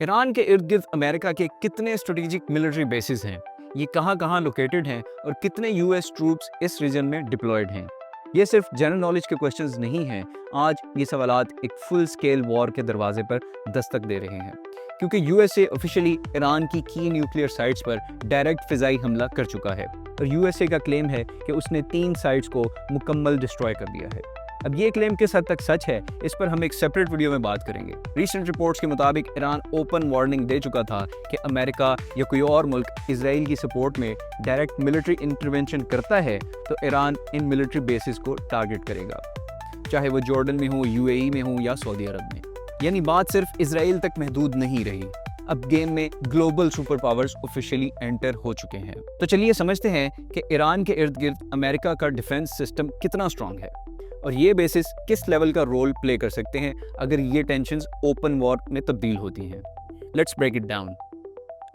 ایران کے ارد گرد امریکہ کے کتنے اسٹریٹجک ملٹری بیسز ہیں، یہ کہاں کہاں لوکیٹڈ ہیں اور کتنے یو ایس ٹروپس اس ریجن میں ڈپلائڈ ہیں؟ یہ صرف جنرل نالج کے کوشچنز نہیں ہیں، آج یہ سوالات ایک فل سکیل وار کے دروازے پر دستک دے رہے ہیں، کیونکہ U S A officially Iran کی نیوکلیئر سائٹس پر ڈائریکٹ فضائی حملہ کر چکا ہے، اور یو ایس اے کا کلیم ہے کہ اس نے 3 سائٹس کو مکمل ڈسٹروائے کر دیا ہے۔ اب یہ کلیم کس حد تک سچ ہے، اس پر ہم ایک سیپریٹ ویڈیو میں بات کریں گے۔ ریسنٹ رپورٹس کے مطابق ایران اوپن وارننگ دے چکا تھا کہ امریکہ یا کوئی اور ملک اسرائیل کی سپورٹ میں ڈائریکٹ ملٹری انٹرونشن کرتا ہے تو ایران ان ملٹری بیسز کو ٹارگٹ کرے گا، چاہے وہ جارڈن میں ہوں، یو اے ای میں ہوں یا سعودی عرب میں۔ یعنی بات صرف اسرائیل تک محدود نہیں رہی، اب گیم میں global super powers officially enter ہو چکے ہیں۔ تو چلیے سمجھتے ہیں کہ ایران کے ارد گرد امریکہ کا ڈیفنس سسٹم کتنا اسٹرانگ ہے، اور یہ بیسز کس لیول کا رول پلے کر سکتے ہیں اگر یہ ٹینشنز اوپن وار میں تبدیل ہوتی ہیں۔ Let's break it down.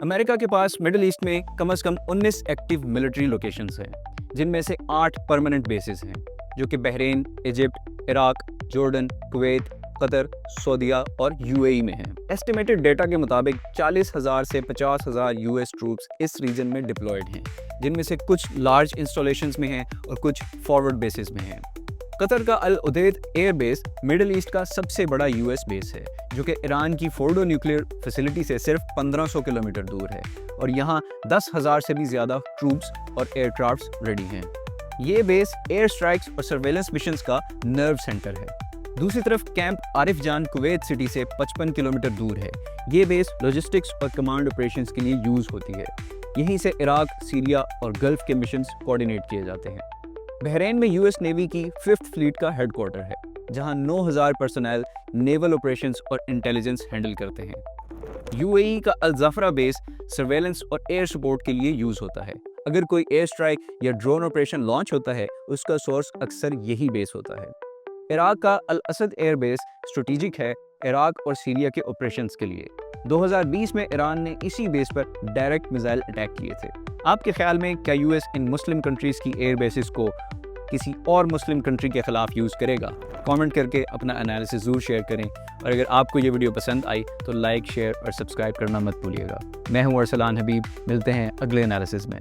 امریکہ کے پاس مڈل ایسٹ میں کم از کم 19 ایکٹیو ملٹری لوکیشنز ہیں، جن میں سے 8 پرماننٹ بیسز ہیں، جو کہ Bahrain, Egypt, Iraq, Jordan, Kuwait, Qatar, سعودیہ اور یو اے ای میں ہیں۔ ایسٹیمیٹڈ ڈیٹا کے مطابق 40,000 سے 50,000 یو ایس ٹروپس اس ریجن میں ڈپلائڈ ہیں، جن میں سے کچھ لارج انسٹالیشنز میں ہیں اور کچھ فارورڈ بیسز میں ہیں۔ قطر کا العدید ایئر بیس مڈل ایسٹ کا سب سے بڑا یو ایس بیس ہے، جو کہ ایران کی فورڈو نیوکلیئر فیسلٹی سے صرف 1500 کلومیٹر دور ہے، اور یہاں 10,000 سے بھی زیادہ ٹروپس اور ایئر کرافٹس ریڈی ہیں۔ یہ بیس ایئر سٹرائکس اور سرویلنس مشنز کا نرو سینٹر ہے۔ دوسری طرف کیمپ عارف جان کویت سٹی سے 55 کلومیٹر دور ہے۔ یہ بیس لاجسٹکس اور کمانڈ آپریشنز کے لیے یوز ہوتی ہے۔ یہیں سے عراق، سیریا اور گلف کے مشنز کوارڈینیٹ کیے جاتے ہیں۔ بحرین میں یو ایس نیوی کی 5th فلیٹ کا ہیڈ کوارٹر ہے، جہاں 9,000 پرسنل نیول آپریشنز اور انٹیلیجنس ہینڈل کرتے ہیں۔ یو اے ای کا الزعفرہ بیس سرویلنس اور ایئر سپورٹ کے لیے یوز ہوتا ہے۔ اگر کوئی ایئر سٹرائک یا ڈرون آپریشن لانچ ہوتا ہے، اس کا سورس اکثر یہی بیس ہوتا ہے۔ عراق کا الاسد ایئر بیس اسٹریٹجک ہے عراق اور سیریا کے آپریشنز کے لیے۔ 2020 میں ایران نے اسی بیس پر ڈائریکٹ میزائل اٹیک کیے تھے۔ آپ کے خیال میں کیا یو ایس ان مسلم کنٹریز کی ایئر بیسز کو کسی اور مسلم کنٹری کے خلاف یوز کرے گا؟ کامنٹ کر کے اپنا انالیسس ضرور شیئر کریں، اور اگر آپ کو یہ ویڈیو پسند آئی تو لائک، شیئر اور سبسکرائب کرنا مت بھولیے گا۔ میں ہوں ارسلان حبیب، ملتے ہیں اگلے انالیسس میں۔